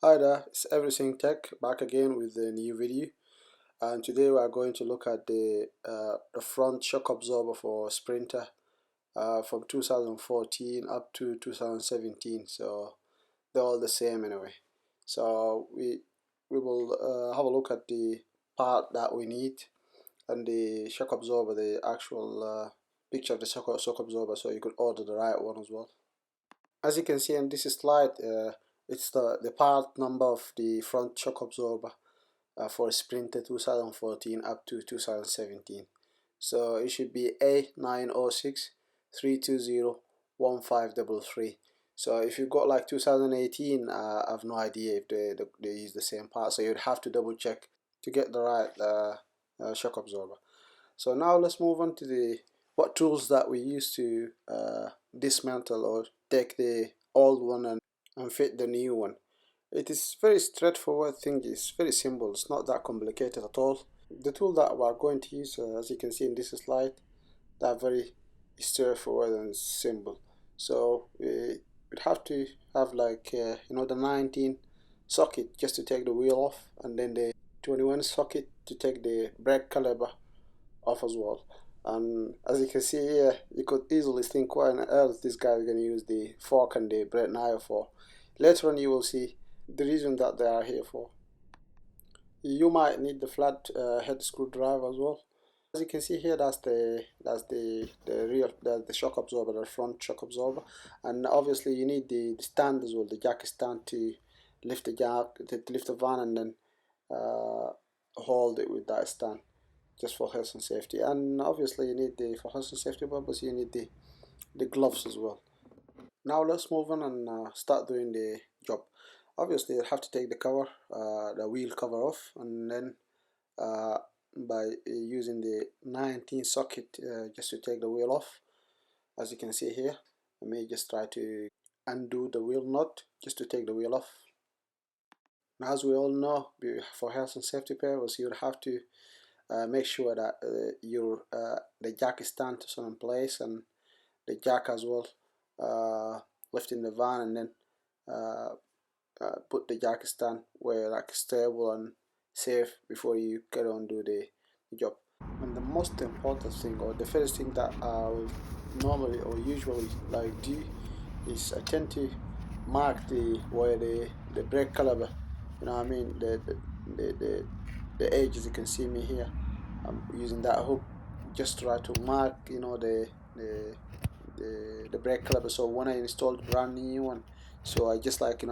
Hi there, it's Everything Tech back again with a new video, and today we are going to look at the front shock absorber for Sprinter from 2014 up to 2017. So they're all the same anyway. So we will have a look at the part that we need and the shock absorber, the actual picture of the shock absorber, so you could order the right one as well. As you can see in this slide, it's the part number of the front shock absorber for Sprinter 2014 up to 2017. So it should be A906-320-1533. So if you got like 2018, I have no idea if they use the same part. So you'd have to double check to get the right shock absorber. So now let's move on to the what tools that we use to dismantle or take the old one and fit the new one. It is very straightforward thing. It's very simple. It's not that complicated at all. The tool that we are going to use, as you can see in this slide, that very straightforward and simple. So we would have to have like the 19 socket just to take the wheel off, and then the 21 socket to take the brake caliper off as well. And as you can see here, you could easily think, why on earth this guy is going to use the fork and the bread knife for. Later on you will see the reason that they are here for. You might need the flat head screwdriver as well. As you can see here, that's the shock absorber, the front shock absorber, and obviously you need the stand as well, the jack stand to lift the jack, to lift the van, and then hold it with that stand, just for health and safety. And obviously you need for health and safety purpose, you need the gloves as well. Now let's move on and start doing the job. Obviously you have to take the cover, the wheel cover off, and then by using the 19 socket just to take the wheel off. As you can see here, I may just try to undo the wheel nut just to take the wheel off. Now, as we all know, for health and safety purposes, you would have to make sure that the jack is stand to some place, and the jack as well, lifting the van, and then put the jack stand where like stable and safe before you get on do the job. And the most important thing, or the first thing that I will normally or usually like do, is I tend to mark where the brake caliper, what I mean, the edge. As you can see me here, I'm using that hook, just try to mark the brake caliper. So when I installed brand new one, so I just like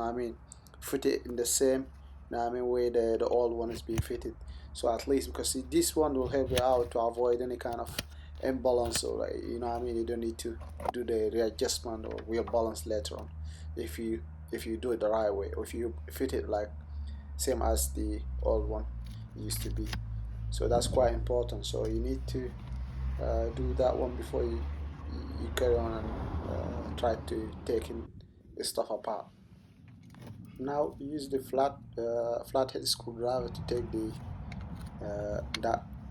fit it in the same way the old one is being fitted. So at least, because this one will help you out to avoid any kind of imbalance, or you don't need to do the readjustment or wheel balance later on if you do it the right way, or if you fit it like same as the old one used to be. So that's quite important. So you need to do that one before you carry on and try to taking the stuff apart. Now use the flathead screwdriver to take the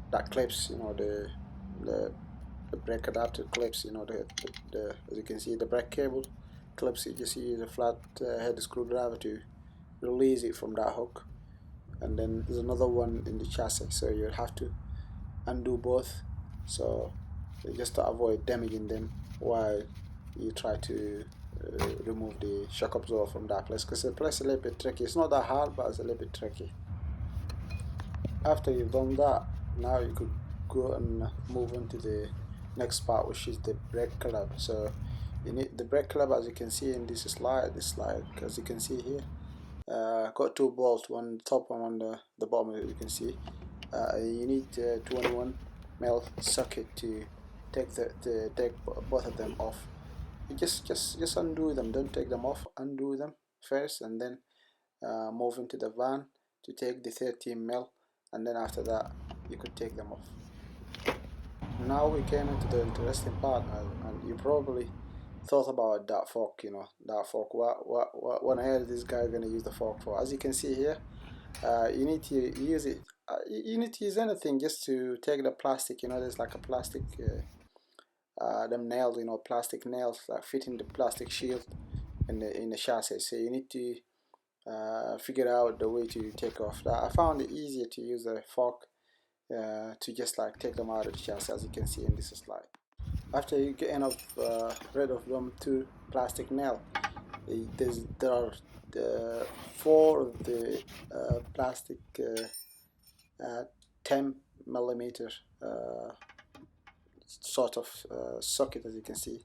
that clips, the brake adapter clips, the as you can see, the brake cable clips. You just use a flat head screwdriver to release it from that hook, and then there's another one in the chassis, so you have to undo both, so just to avoid damaging them while you try to remove the shock absorber from that place, because the place is a little bit tricky. It's not that hard, but it's a little bit tricky. After you've done that, now you could go and move on to the next part, which is the brake caliper. So you need the brake caliper, as you can see in this slide. As you can see here, got two bolts, one on the top, one on the bottom, as you can see. You need 21 mil socket to take both of them off. You just undo them, don't take them off, undo them first, and then move into the van to take the 13 mil, and then after that you could take them off. Now we came into the interesting part, and you probably thought about that fork. That fork, what on earth is this guy gonna use the fork for? As you can see here, you need to use it. You need to use anything just to take the plastic. There's like a plastic them nails, plastic nails that fit in the plastic shield in the chassis. So you need to figure out the way to take off that. I found it easier to use a fork to just like take them out of the chassis, as you can see in this slide. After you get rid of them two plastic nail, there are four of the plastic 10 millimeter sort of socket, as you can see,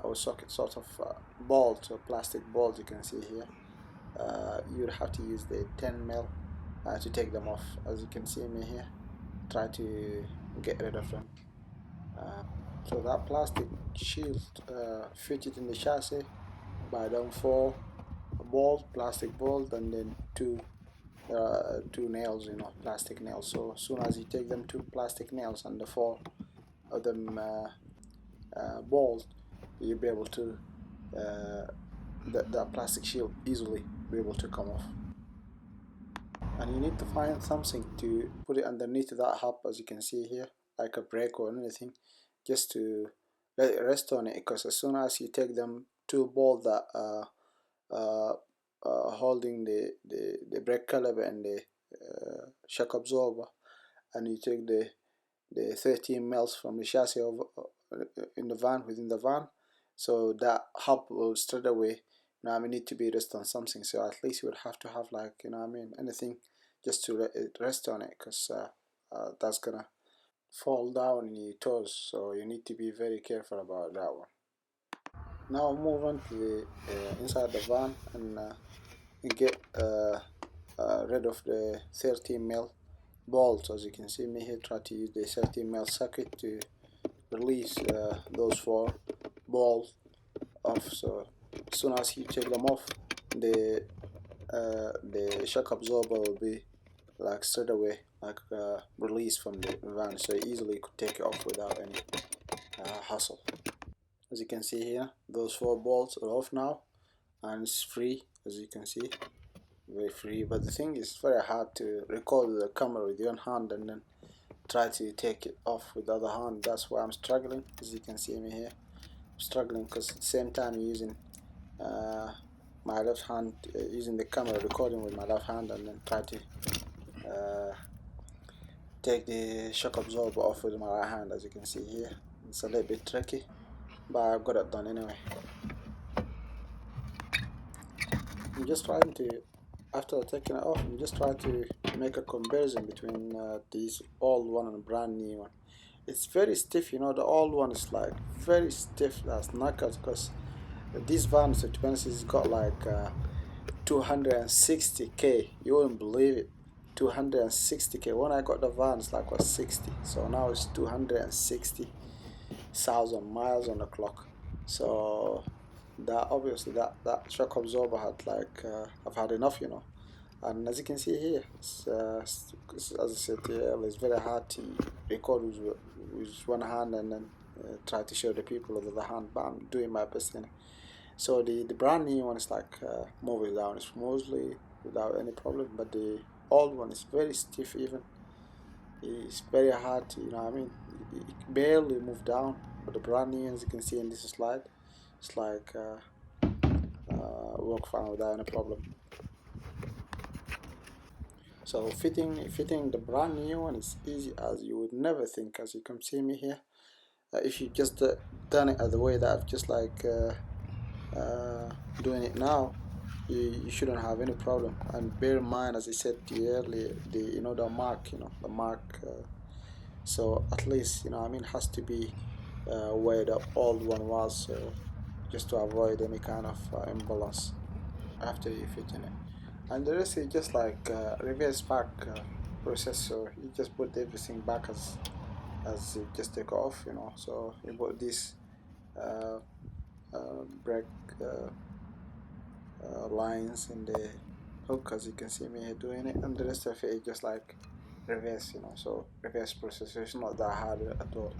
or socket sort of bolt or plastic bolt you can see here. You'd have to use the 10 mil to take them off, as you can see me here. Try to get rid of them. So that plastic shield fitted in the chassis by them four plastic bolt, and then two nails, plastic nails. So as soon as you take them two plastic nails and the four of them bolt, you'll be able to that plastic shield easily be able to come off. And you need to find something to put it underneath that hub, as you can see here, like a brake or anything, just to let it rest on it, because as soon as you take them two bolts that holding the brake caliper and the shock absorber, and you take the 13 mils from the chassis in the van, within the van, so that hub will straight away need to be rest on something. So at least you would have to have, like, anything just to let it rest on it, because that's gonna fall down in your toes, so you need to be very careful about that one. Now move on to the inside the van and get rid of the 13 mil bolts. As you can see me here, try to use the 13 mil socket to release those four bolts off. So as soon as you take them off, the shock absorber will be like straight away released from the van, so easily could take it off without any hassle. As you can see here, those four bolts are off now, and it's free, as you can see, very free. But the thing is, very hard to record the camera with one hand and then try to take it off with the other hand. That's why I'm struggling, as you can see me here. I'm struggling because at the same time using my left hand, using the camera, recording with my left hand, and then try to take the shock absorber off with my right hand. As you can see here, it's a little bit tricky, but I've got it done anyway. I'm just trying to, after taking it off, I'm just trying to make a comparison between these old one and brand new one. It's very stiff, the old one is like very stiff, that's knuckles, because this van is expensive. It's got like 260k, you wouldn't believe it. 260k. When I got the van, it's like 60, so now it's 260,000 miles on the clock. So that obviously that shock absorber had like I've had enough, and as you can see here, it's, as I said earlier, it's very hard to record with one hand and then try to show the people with the other hand, but I'm doing my best. So the brand new one is like moving down smoothly without any problem, but the old one is very stiff. Even it's very hard to, it barely move down. But the brand new, as you can see in this slide, it's like work fine without any problem. So fitting the brand new one is easy as you would never think. As you can see me here, if you just done it the way that I've just like doing it now, you shouldn't have any problem. And bear in mind, as I said to you earlier, the mark, the mark. So at least has to be where the old one was, so just to avoid any kind of imbalance after you fitting it. And the rest is just like reverse back process. So you just put everything back as you just take off, so you put this brake lines in the hook, as you can see me here doing it, and the rest of it is just like reverse, so reverse process is not that hard at all.